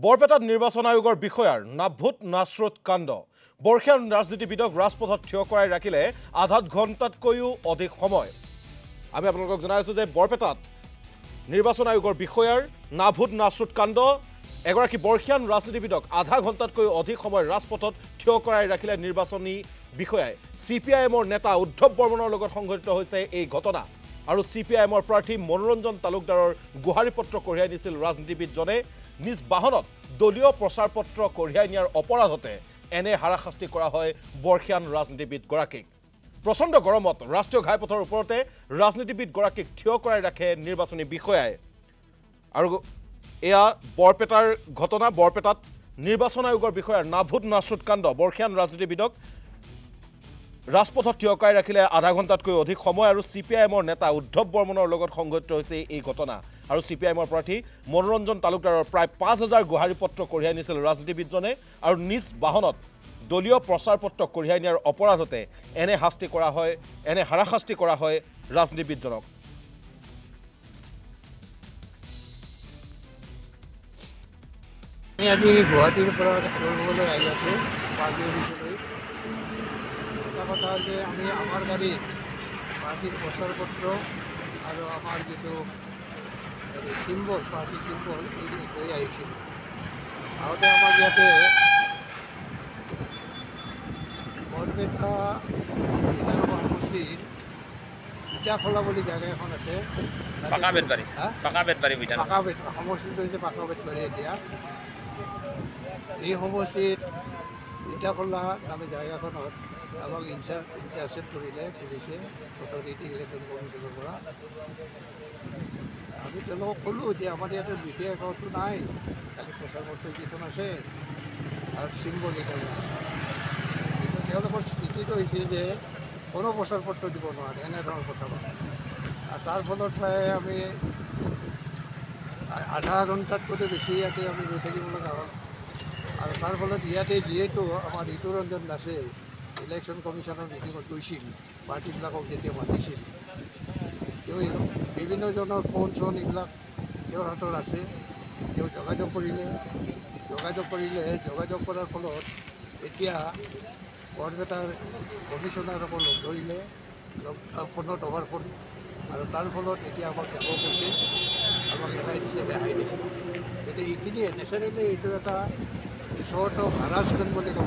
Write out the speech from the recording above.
বৰপেটাত নিৰ্বাচন আয়োগৰ বিষয়াৰ নাভূত নাস্ৰুত কাণ্ড বৰ্ষীয়ান ৰাজনীতিবিদক ৰাজপথত থিয় কৰাই ৰাখিলে আধা ঘণ্টাতকৈও অধিক সময়। আমি আপোনালোকক জনাইছো যে বৰপেটাত নিৰ্বাচন আয়োগৰ বিষয়াৰ নাভূত নাস্ৰুত কাণ্ড এগৰাকী বৰ্ষীয়ান ৰাজনীতিবিদক আধা ঘণ্টাতকৈ অধিক সময় ৰাজপথত থিয় কৰাই ৰাখিলে নিৰ্বাচনী বিষয়াই। CPIMৰ নেতা উদ্ধৱ বৰ্মনৰ লগত সংঘটিত হৈছে এই ঘটনা আৰু CPIMৰ প্ৰাৰ্থী মনোৰঞ্জন তালুকদাৰৰ গুহাৰি পত্ৰ কঢ়িয়াই নিছিল ৰাজনীতিবিদজনে। নিজ বাহনত দলীয় প্ৰচাৰ পত্ৰ কঢ়িয়াই নিয়াৰ অপৰাধতে এনে হাৰাশাস্তি কৰা হয় বৰ্ষীয়ান ৰাজনীতিবিদগৰাকীক। প্ৰচণ্ড গৰমত ৰাষ্ট্ৰীয় ঘাইপথৰ ওপৰতে ৰাজনীতিবিদগৰাকীক থিয় কৰাই ৰাখে নিৰ্বাচনী বিষয়াই। আৰু এয়া বৰপেটাৰ ঘটনা। বৰপেটাত নিৰ্বাচন আয়োগৰ বিষয়াৰ নাভূত নাস্ৰুত কাণ্ড বৰ্ষীয়ান ৰাজনীতিবিদক ৰাজপথত থিয় কৰাই ৰাখিলে আধা ঘণ্টাতকৈ অধিক সময় আৰু CPIMৰ নেতা উদ্ধৱ বৰ্মনৰ লগত সংঘটিত হৈছে এই ঘটনা। আৰু CPIMৰ প্ৰাৰ্থী মনোৰঞ্জন তালুকদাৰৰ প্ৰায় ৫,০০০ গুহাৰি পত্ৰ কঢ়িয়াই নিছিল ৰাজনীতিবিদজনে আৰু নিজ বাহনত দলীয় প্ৰচাৰ পত্ৰ কঢ়িয়াই নিয়াৰ অপৰাধতে এনে হাৰাশাস্তি কৰা হয় ৰাজনীতিবিদজনক। আমি আজি গুৱাহাটীৰ পৰা ফুৰিবলৈ আহি আছোঁ পাৰ্টি অফিচলৈ। এটা কথা হ'ল যে আমি আমাৰ গাড়ীত পাৰ্টিৰ প্ৰচাৰ পত্ৰ আৰু আমাৰ যিটো চিম্বল পাৰ্টি চিম্বল এইখিনি লৈ আহিছিলোঁ। আগতে আমাৰ ইয়াতে বৰপেটা বিধানসভা সমষ্টিৰ ইটাখোলা বুলি জেগা এখন আছে। পাকা বেতবাৰী সমষ্টিটো হৈছে পাকা বেতবাৰী। এতিয়া এই সমষ্টিত ইটাখোলা নামে জেগাখনত আমাক ইণ্টাৰচেপ্ট কৰিলে পুলিচে অথৰিটি ইলেকশ্যন কমিশ্যনৰ পৰা। আমি তেওঁলোকক ক'লোঁ যে আমাৰ ইয়াতে বিশেষ একোটো নাই, খালি প্ৰচাৰ পত্ৰ কেইখন আছে আৰু চিম্বল এটা নাই। কিন্তু তেওঁলোকৰ স্থিতিটো হৈছে যে কোনো প্ৰচাৰ পত্ৰ দিব নোৱাৰে, এনেধৰণৰ কথা পাতে। আৰু তাৰ ফলত প্ৰায় আমি আধা ঘণ্টাতকৈ বেছি ইয়াতে আমি ৰৈ থাকিব লগা হ'ল। আৰু তাৰ ফলত ইয়াতে যিহেতু আমাৰ ঋতুৰঞ্জন দাসে ইলেকশ্যন কমিশ্যনৰ মিটিঙত গৈছিল, পাৰ্টিবিলাকক যেতিয়া মাতিছিল, তেওঁ বিভিন্নজনৰ ফোন চোন এইবিলাক তেওঁৰ হাতত আছে। তেওঁ যোগাযোগ কৰিলে যোগাযোগ কৰাৰ ফলত এতিয়া বৰপেটাৰ কমিশ্যনাৰকো লগ ধৰিলে, ফোনত অভাৰ ফোন, আৰু তাৰ ফলত এতিয়া আমাক যাব কৈছে, আমাক ৰেহাই দিছে। গতিকে এইখিনিয়ে নেচাৰেলি এইটো এটা চৰ্ট অফ হাৰাছমেণ্ট বুলি ক'ব।